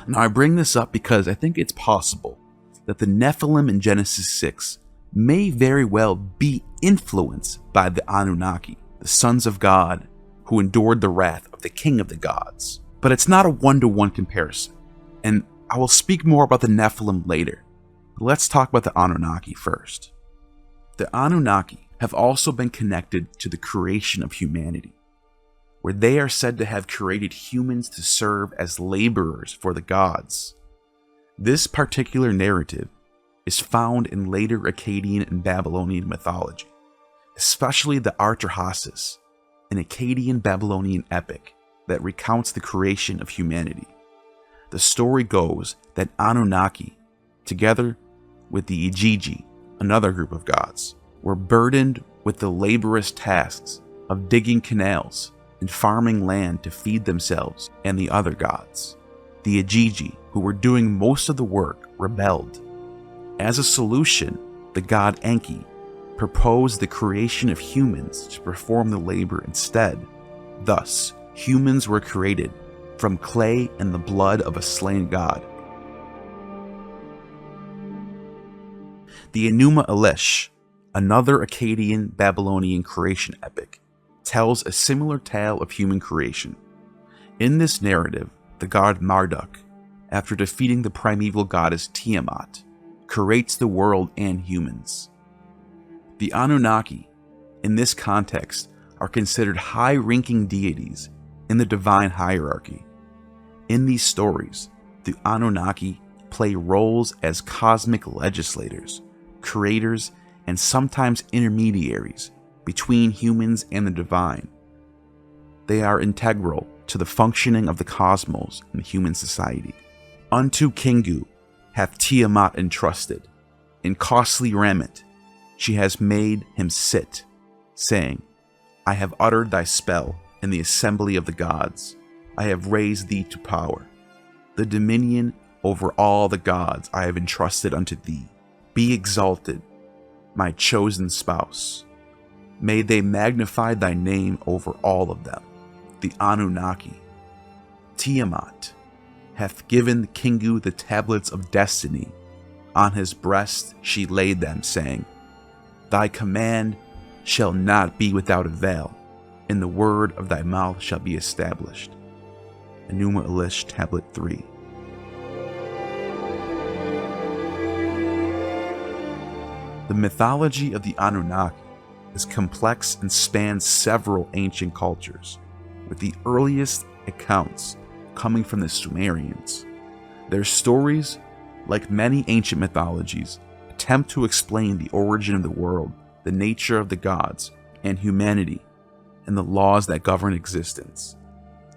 Now I bring this up because I think it's possible that the Nephilim in Genesis 6 may very well be influenced by the Anunnaki, the sons of God who endured the wrath of the king of the gods. But it's not a one-to-one comparison, and I will speak more about the Nephilim later. But let's talk about the Anunnaki first. The Anunnaki have also been connected to the creation of humanity, where they are said to have created humans to serve as laborers for the gods. This particular narrative is found in later Akkadian and Babylonian mythology, especially the Atrahasis, an Akkadian Babylonian epic that recounts the creation of humanity. The story goes that Anunnaki, together with the Igigi, another group of gods, were burdened with the laborious tasks of digging canals and farming land to feed themselves and the other gods. The Igigi, who were doing most of the work, rebelled. As a solution, the god Enki proposed the creation of humans to perform the labor instead. Thus, humans were created from clay and the blood of a slain god. The Enuma Elish, another Akkadian Babylonian creation epic, tells a similar tale of human creation. In this narrative, the god Marduk, after defeating the primeval goddess Tiamat, creates the world and humans. The Anunnaki, in this context, are considered high-ranking deities in the divine hierarchy. In these stories, the Anunnaki play roles as cosmic legislators, creators, and sometimes intermediaries between humans and the divine. They are integral to the functioning of the cosmos and human society. Unto Kingu hath Tiamat entrusted, in costly raiment she has made him sit, saying, I have uttered thy spell in the assembly of the gods. I have raised thee to power. The dominion over all the gods I have entrusted unto thee. Be exalted, my chosen spouse. May they magnify thy name over all of them, the Anunnaki. Tiamat hath given Kingu the tablets of destiny. On his breast she laid them, saying, Thy command shall not be without avail, and the word of thy mouth shall be established. Enuma Elish, Tablet 3. The mythology of the Anunnaki is complex and spans several ancient cultures, with the earliest accounts coming from the Sumerians. Their stories, like many ancient mythologies, attempt to explain the origin of the world, the nature of the gods, and humanity, and the laws that govern existence.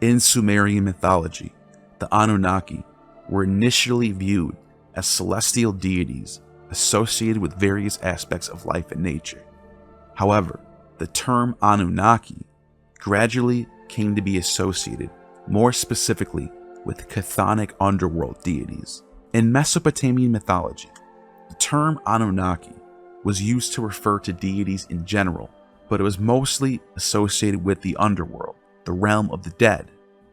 In Sumerian mythology, the Anunnaki were initially viewed as celestial deities associated with various aspects of life and nature. However, the term Anunnaki gradually came to be associated more specifically with chthonic underworld deities. In Mesopotamian mythology, the term Anunnaki was used to refer to deities in general, but it was mostly associated with the underworld, the realm of the dead.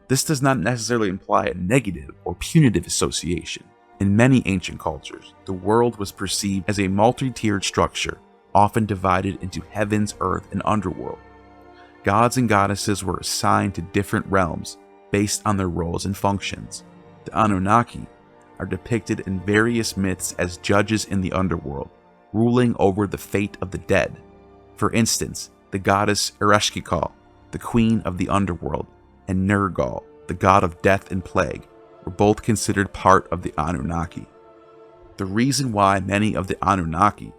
This does not necessarily imply a negative or punitive association. In many ancient cultures, the world was perceived as a multi-tiered structure, often divided into heavens, earth, and underworld. Gods and goddesses were assigned to different realms based on their roles and functions. The Anunnaki are depicted in various myths as judges in the underworld, ruling over the fate of the dead. For instance, the goddess Ereshkigal, the queen of the underworld, and Nergal, the god of death and plague, were both considered part of the Anunnaki. The reason why many of the Anunnaki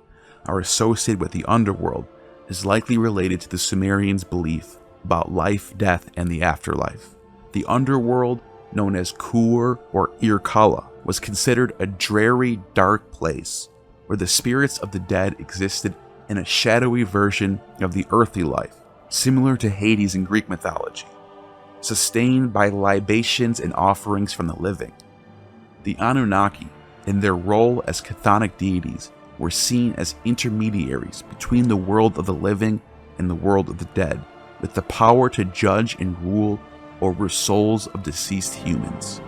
are associated with the underworld is likely related to the Sumerians' belief about life, death, and the afterlife. The underworld, known as Kur or Irkalla, was considered a dreary, dark place where the spirits of the dead existed in a shadowy version of the earthly life, similar to Hades in Greek mythology, sustained by libations and offerings from the living. The Anunnaki, in their role as chthonic deities, were seen as intermediaries between the world of the living and the world of the dead, with the power to judge and rule over souls of deceased humans.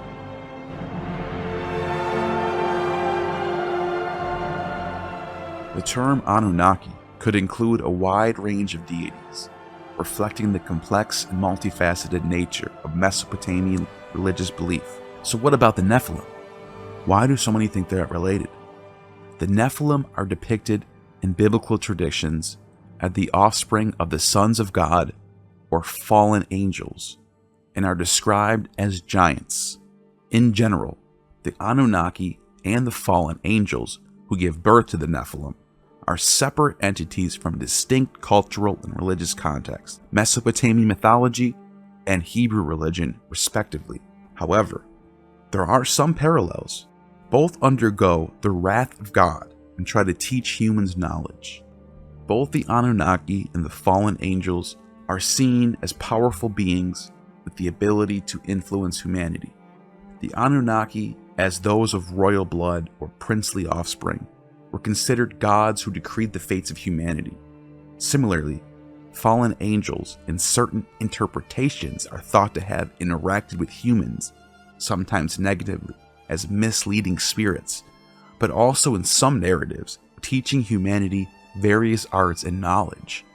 The term Anunnaki could include a wide range of deities, reflecting the complex and multifaceted nature of Mesopotamian religious belief. So what about the Nephilim? Why do so many think they're related? The Nephilim are depicted in biblical traditions as the offspring of the sons of God or fallen angels, and are described as giants. In general, the Anunnaki and the fallen angels who give birth to the Nephilim are separate entities from distinct cultural and religious contexts, Mesopotamian mythology and Hebrew religion, respectively. However, there are some parallels. Both undergo the wrath of God and try to teach humans knowledge. Both the Anunnaki and the fallen angels are seen as powerful beings with the ability to influence humanity. The Anunnaki, as those of royal blood or princely offspring, were considered gods who decreed the fates of humanity. Similarly, fallen angels in certain interpretations are thought to have interacted with humans, sometimes negatively, as misleading spirits, but also in some narratives, teaching humanity various arts and knowledge.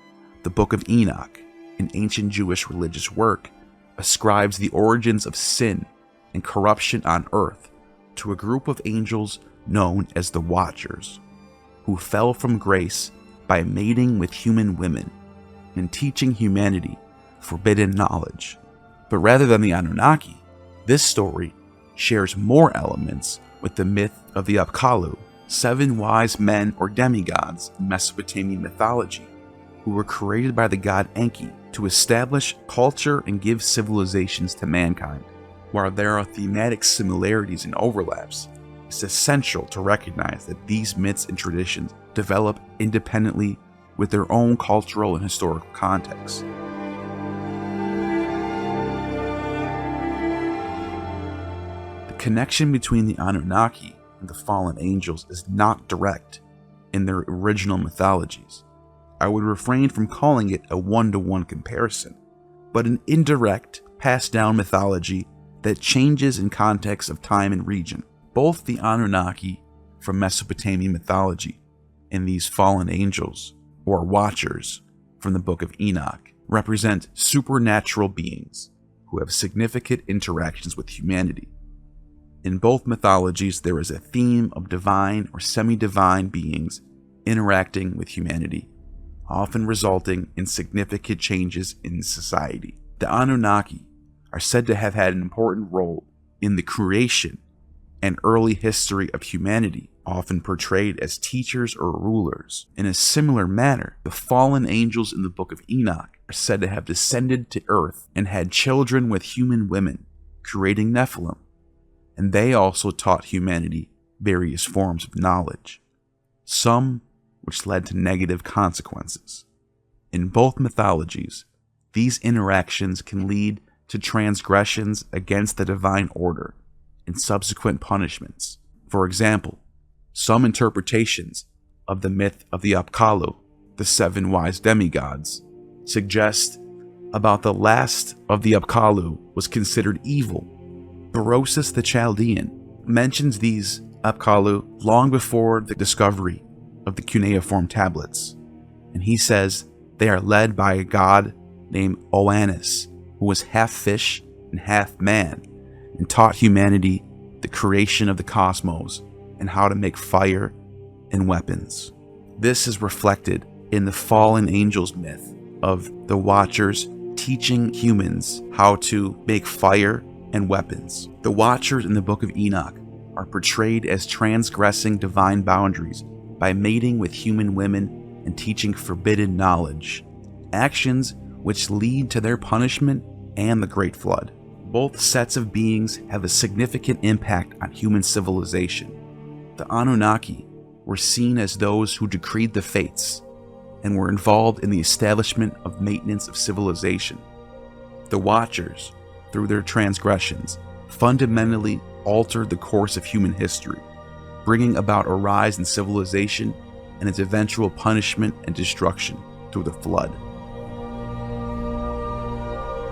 The Book of Enoch, an ancient Jewish religious work, ascribes the origins of sin and corruption on earth to a group of angels known as the Watchers, who fell from grace by mating with human women and teaching humanity forbidden knowledge. But rather than the Anunnaki, this story shares more elements with the myth of the Apkallu, 7 wise men or demigods in Mesopotamian mythology, who were created by the god Enki to establish culture and give civilizations to mankind. While there are thematic similarities and overlaps, it's essential to recognize that these myths and traditions develop independently with their own cultural and historical context. The connection between the Anunnaki and the fallen angels is not direct in their original mythologies. I would refrain from calling it a one-to-one comparison, but an indirect, passed-down mythology that changes in context of time and region. Both the Anunnaki from Mesopotamian mythology and these fallen angels, or Watchers, from the Book of Enoch, represent supernatural beings who have significant interactions with humanity. In both mythologies, there is a theme of divine or semi-divine beings interacting with humanity, often resulting in significant changes in society. The Anunnaki are said to have had an important role in the creation and early history of humanity, often portrayed as teachers or rulers. In a similar manner, the fallen angels in the Book of Enoch are said to have descended to earth and had children with human women, creating Nephilim, and they also taught humanity various forms of knowledge, some which led to negative consequences. In both mythologies, these interactions can lead to transgressions against the divine order and subsequent punishments. For example, some interpretations of the myth of the Apkallu, the 7 wise demigods, suggest about the last of the Apkallu was considered evil. Berosus the Chaldean mentions these Apkallu long before the discovery of the cuneiform tablets, and he says they are led by a god named Oannes, who was half fish and half man, and taught humanity the creation of the cosmos and how to make fire and weapons. This is reflected in the fallen angels myth of the Watchers teaching humans how to make fire and weapons. The Watchers in the Book of Enoch are portrayed as transgressing divine boundaries by mating with human women and teaching forbidden knowledge, actions which lead to their punishment and the Great Flood. Both sets of beings have a significant impact on human civilization. The Anunnaki were seen as those who decreed the fates and were involved in the establishment of maintenance of civilization. The Watchers, through their transgressions, fundamentally altered the course of human history, bringing about a rise in civilization and its eventual punishment and destruction through the flood.